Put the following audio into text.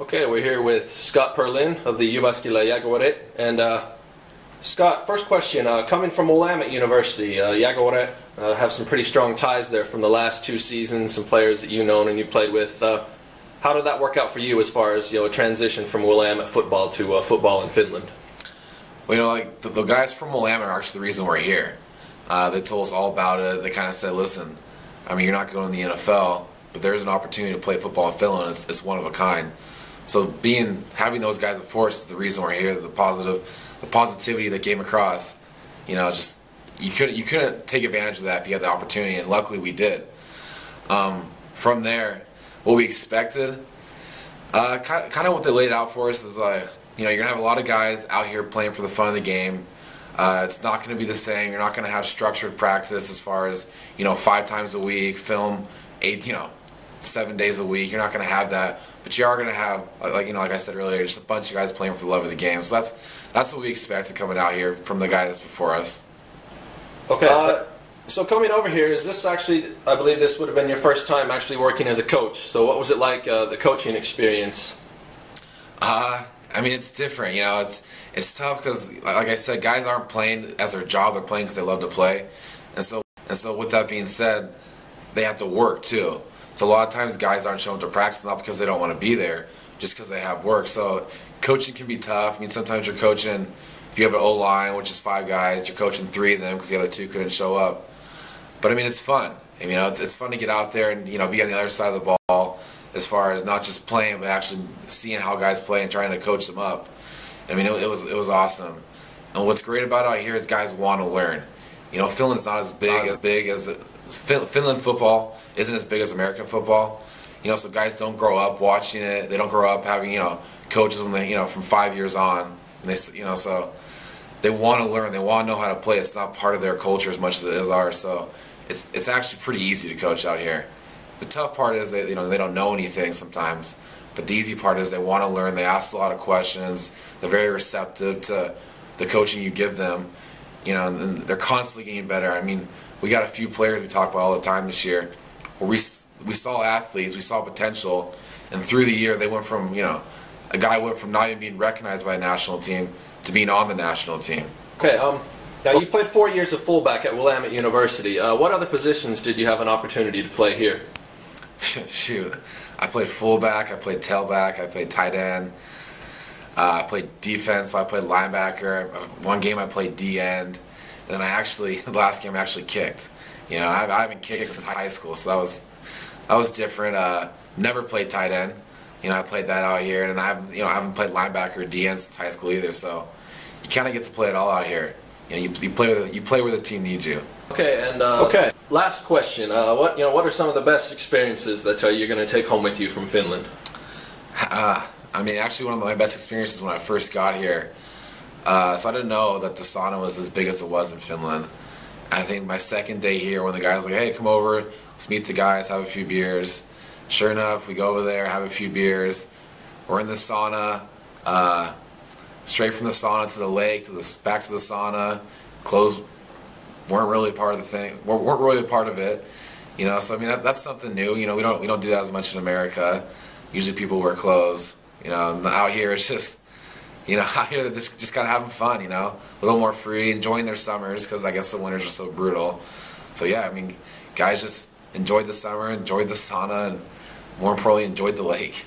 Okay, we're here with Scott Perlin of the Jaguaarien. And Scott, first question, coming from Willamette University, Jaguaarien have some pretty strong ties there from the last 2 seasons, some players that you've known and you played with. How did that work out for you as far as a transition from Willamette football to football in Finland? Well, the guys from Willamette are actually the reason we're here. They told us all about it. They kind of said, listen, I mean, you're not going to the NFL, but there's an opportunity to play football in Finland. It's one of a kind. So having those guys, of course, is the reason we're here. The positivity that came across, just you couldn't take advantage of that if you had the opportunity, and luckily we did. From there, what we expected, kind of what they laid out for us is you're gonna have a lot of guys out here playing for the fun of the game. It's not going to be the same. You're not going to have structured practice as far as 5 times a week, film 7 days a week. You're not going to have that, but you are going to have, like I said earlier, just a bunch of guys playing for the love of the game. So that's what we expected coming out here from the guys before us. Okay. So coming over here, is this actually? I believe this would have been your first time actually working as a coach. So what was it like, the coaching experience? I mean, it's different. It's tough because, like I said, guys aren't playing as their job. They're playing because they love to play. And so with that being said, they have to work too. So a lot of times guys aren't showing up to practice not because they don't want to be there, just because they have work. So coaching can be tough. I mean, sometimes you're coaching, if you have an O-line, which is 5 guys, you're coaching 3 of them because the other 2 couldn't show up. But I mean, it's fun. I mean, it's fun to get out there and be on the other side of the ball, as far as not just playing, but actually seeing how guys play and trying to coach them up. I mean, it was awesome. And what's great about out here is guys want to learn. Finland's not as big as Finland football isn't as big as American football. So guys don't grow up watching it. They don't grow up having coaches when they from 5 years on. And they so they want to learn. They want to know how to play. It's not part of their culture as much as it is ours. So it's actually pretty easy to coach out here. The tough part is they don't know anything sometimes, but the easy part is they want to learn. They ask a lot of questions. They're very receptive to the coaching you give them, and they're constantly getting better. I mean, we got a few players we talk about all the time this year where we saw athletes, we saw potential, and through the year they went from a guy went from not even being recognized by a national team to being on the national team. Okay. Now you played 4 years of fullback at Willamette University. What other positions did you have an opportunity to play here? Shoot, I played fullback, I played tailback, I played tight end, I played defense, so I played linebacker. One game I played D-end, and then the last game I actually kicked. I haven't kicked since high school, so that was different. Never played tight end. I played that out here, and I haven't played linebacker or D-end since high school either. So you kind of get to play it all out here. You play where the team needs you. Okay, and last question. What are some of the best experiences that you're going to take home with you from Finland? I mean, actually, one of my best experiences when I first got here. So I didn't know that the sauna was as big as it was in Finland. I think my second day here, when the guys were like, "Hey, come over, let's meet the guys, have a few beers." Sure enough, we go over there, have a few beers. We're in the sauna. Straight from the sauna to the lake, back to the sauna. Clothes weren't really part of the thing. weren't really a part of it, So I mean, that's something new. We don't do that as much in America. Usually people wear clothes. And out here it's just, out here they're just kind of having fun. A little more free, enjoying their summers because I guess the winters are so brutal. So yeah, I mean, guys just enjoyed the summer, enjoyed the sauna, and more importantly, enjoyed the lake.